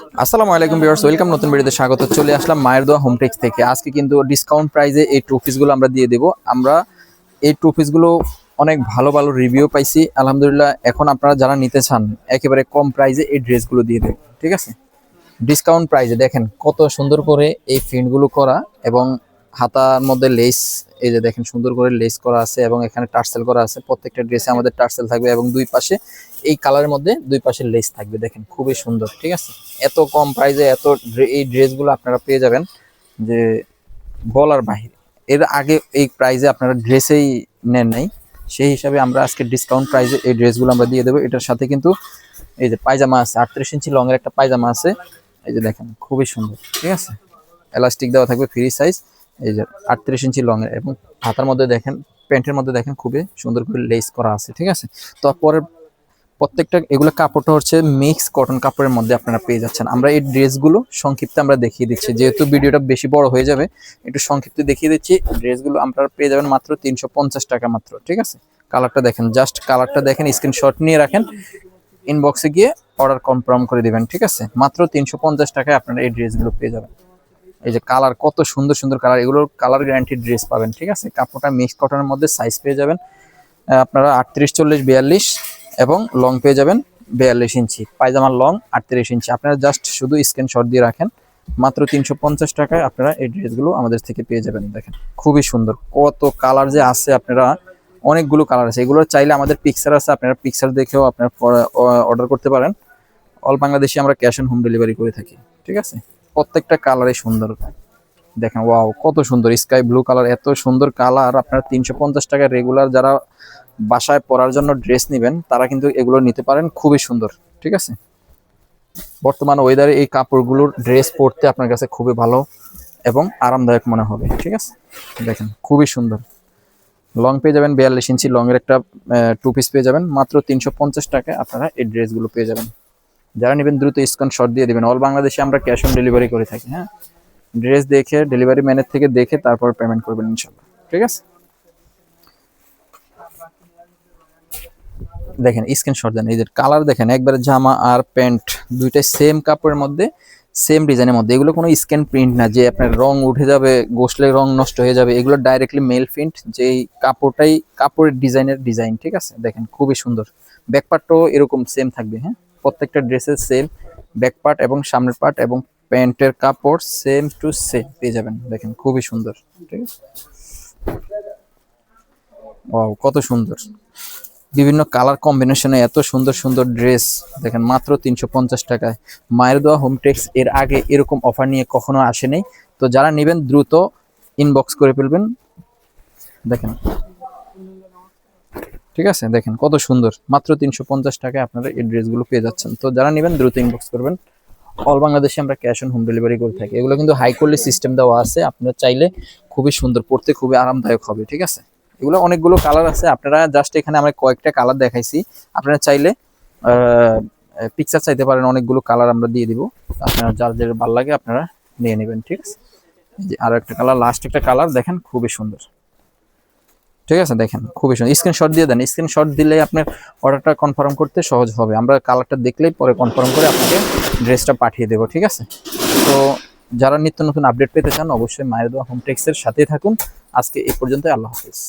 আসসালামু আলাইকুম viewers, welcome নতুন ভিডিওতে স্বাগত। চলে আসলাম মায়ের দোয়া হোম টেক্স থেকে। আজকে কিন্তু ডিসকাউন্ট প্রাইসে এই টু পিসগুলো আমরা দিয়ে দেব। আমরা এই টু পিসগুলো অনেক ভালো ভালো রিভিউ পাইছি আলহামদুলিল্লাহ। এখন আপনারা যারা নিতে চান একেবারে কম প্রাইসে এই ড্রেসগুলো দিয়ে দেব, ঠিক আছে? ডিসকাউন্ট প্রাইসে দেখেন কত সুন্দর করে এই প্রিন্টগুলো করা, এবং হাতার মধ্যে লেস, এই যে দেখেন সুন্দর করে লেস করা আছে, এবং এখানে টার্সেল করা আছে। প্রত্যেকটা ড্রেসে আমাদের টার্সেল থাকবে, এবং দুই পাশে এই কালারের মধ্যে দুই পাশে লেস থাকবে। দেখেন খুবই সুন্দর, ঠিক আছে? এত কম প্রাইসে এই ড্রেসগুলো আপনারা পেয়ে যাবেন যে বলার বাহিরে। এর আগে এই প্রাইসে আপনারা ড্রেসেই নেন নাই, সেই হিসাবে আমরা আজকে ডিসকাউন্ট প্রাইসে এই ড্রেসগুলো আমরা দিয়ে দেবো। এটার সাথে কিন্তু এই যে পায়জামা আছে, 38 ইঞ্চি লং এর একটা পায়জামা আছে। এই যে দেখেন খুবই সুন্দর, ঠিক আছে? এলাস্টিক দেওয়া থাকবে ফ্রি সাইজ। এই যে 38 ইঞ্চি লং এর, এবং হাতার মধ্যে দেখেন, প্যান্টের মধ্যে দেখেন খুবই সুন্দর করে লেস করা আছে, ঠিক আছে? তো পরের প্রত্যেকটা এগুলো কাপড়টা হচ্ছে মিক্স কটন কাপড়ের মধ্যে আপনারা পেয়ে যাচ্ছেন। আমরা এই ড্রেসগুলো সংক্ষিপ্তে আমরা দেখিয়ে দিচ্ছি, যেহেতু ভিডিওটা বেশি বড় হয়ে যাবে একটু সংক্ষিপ্তে দেখিয়ে দিচ্ছি। ড্রেসগুলো আপনারা পেয়ে যাবেন মাত্র 350 টাকা মাত্র, ঠিক আছে? কালারটা দেখেন, জাস্ট কালারটা দেখেন, স্ক্রিনশট নিয়ে রাখেন, ইনবক্সে গিয়ে অর্ডার কনফার্ম করে দিবেন, ঠিক আছে? মাত্র 350 টাকায় আপনারা এই ড্রেসগুলো পেয়ে যাবেন। এই যে কালার, কত সুন্দর সুন্দর কালার, এগুলোর কালার গ্যারান্টি ড্রেস পাবেন, ঠিক আছে? কাপড়টা মিক্স কটনের মধ্যে, সাইজ পেয়ে যাবেন আপনারা 38, 40, 42, এবং লং পেয়ে যাবেন 42 ইঞ্চি। পায়জামার লং 38 ইঞ্চি। আপনারা জাস্ট শুধু স্ক্রিনশট দিয়ে রাখেন, মাত্র 350 টাকায় আপনারা এই ড্রেসগুলো আমাদের থেকে পেয়ে যাবেন। দেখেন খুবই সুন্দর, কত কালার যে আছে, আপনারা অনেকগুলো কালার আছে। এগুলো চাইলে আমাদের পিকচার আছে, আপনারা পিকচার দেখেও আপনারা অর্ডার করতে পারেন। অল বাংলাদেশে আমরা ক্যাশ অন হোম ডেলিভারি করে থাকি, ঠিক আছে? প্রত্যেকটা কালারে সুন্দর। দেখেন ওয়াও, কত সুন্দর স্কাই ব্লু কালার, এত সুন্দর কালার। আপনারা 350 টাকা রেগুলার যারা বাসায় পরার জন্য ড্রেস নেবেন তারা কিন্তু এগুলো নিতে পারেন, খুবই সুন্দর, ঠিক আছে? বর্তমান ওয়েদারে এই কাপড়গুলোর ড্রেস পরতে আপনার কাছে খুবই ভালো এবং আরামদায়ক মনে হবে, ঠিক আছে? দেখেন খুবই সুন্দর। লং পেয়ে যাবেন 42 ইঞ্চি লং এর একটা টু পিস পেয়ে যাবেন মাত্র 350 টাকায়। আপনারা এই ড্রেসগুলো পেয়ে যাবেন। যারা নেবেন দ্রুত স্ক্রিনশট দিয়ে দিবেন। অল বাংলাদেশে আমরা ক্যাশ অন ডেলিভারি করে থাকি। হ্যাঁ, ড্রেস দেখে, ডেলিভারি ম্যানের থেকে দেখে তারপর পেমেন্ট করবেন ইনশাল্লাহ, ঠিক আছে? দেখেন স্ক্রিনশট দেন। এই যে কালার দেখেন, একবারে জামা আর প্যান্ট দুইটাই সেম কাপড়ের মধ্যে, সেম ডিজাইনের মধ্যে। এগুলো কোনো স্ক্যান প্রিন্ট না যে আপনার রং উঠে যাবে, গোসলে রং নষ্ট হয়ে যাবে। এগুলো ডাইরেক্টলি মেল প্রিন্ট, যেই কাপড়টাই কাপড়ের ডিজাইন, ঠিক আছে? দেখেন খুবই সুন্দর। ব্যাকপার্টও এরকম সেম থাকবে। হ্যাঁ, প্রত্যেকটা ড্রেসের সেম ব্যাকপার্ট এবং সামনের পার্ট এবং প্যান্টের কাপড় সেম টু সেম পেয়ে যাবেন। দেখেন খুবই সুন্দর, ঠিক আছে? ওয়াও, কত সুন্দর বিভিন্ন কালার কম্বিনেশনে এত সুন্দর সুন্দর ড্রেস। দেখেন মাত্র 350 টাকায়। মায়ের দোয়া হোম টেক্স এর আগে এরকম অফার নিয়ে কখনো আসেনি। তো যারা নেবেন দ্রুত ইনবক্স করে ফেলবেন। দেখেন, ঠিক আছে? দেখেন কত সুন্দর, মাত্র 350 টাকায় আপনারা এই ড্রেসগুলো পেয়ে যাচ্ছেন। তো যারা নেবেন দ্রুত ইনবক্স করবেন। অল বাংলাদেশে আমরা ক্যাশ অন হোম ডেলিভারি করে থাকি। এগুলো কিন্তু হাই কোয়ালিটি সিস্টেম দেওয়া আছে, আপনারা চাইলে খুবই সুন্দর, পড়তে খুবই আরামদায়ক হবে, ঠিক আছে? এগুলো অনেকগুলো কালার আছে, আপনারা জাস্ট এখানে আমরা কয়েকটা কালার দেখাইছি। আপনারা চাইলে পিকচার চাইতে পারেন, অনেকগুলো কালার আমরা দিয়ে দিব। আপনারা যার যেটা ভালো লাগে আপনারা নিয়ে নেবেন, ঠিক আছে? এই যে আরো একটা কালার, লাস্ট একটা কালার দেখেন খুবই সুন্দর, ঠিক আছে? দেখেন খুবই সুন্দর। স্ক্রিনশট দিয়ে দেন, স্ক্রিনশট দিলে আপনার অর্ডারটা কনফার্ম করতে সহজ হবে। আমরা কালারটা দেখলেই পরে কনফার্ম করে আপনাকে ড্রেসটা পাঠিয়ে দেবো, ঠিক আছে? তো যারা নিত্য নতুন আপডেট পেতে চান অবশ্যই মায়ের দোয়া হোম টেক্সের সাথেই থাকুন। আজকে এই পর্যন্ত, আল্লাহ হাফিজ।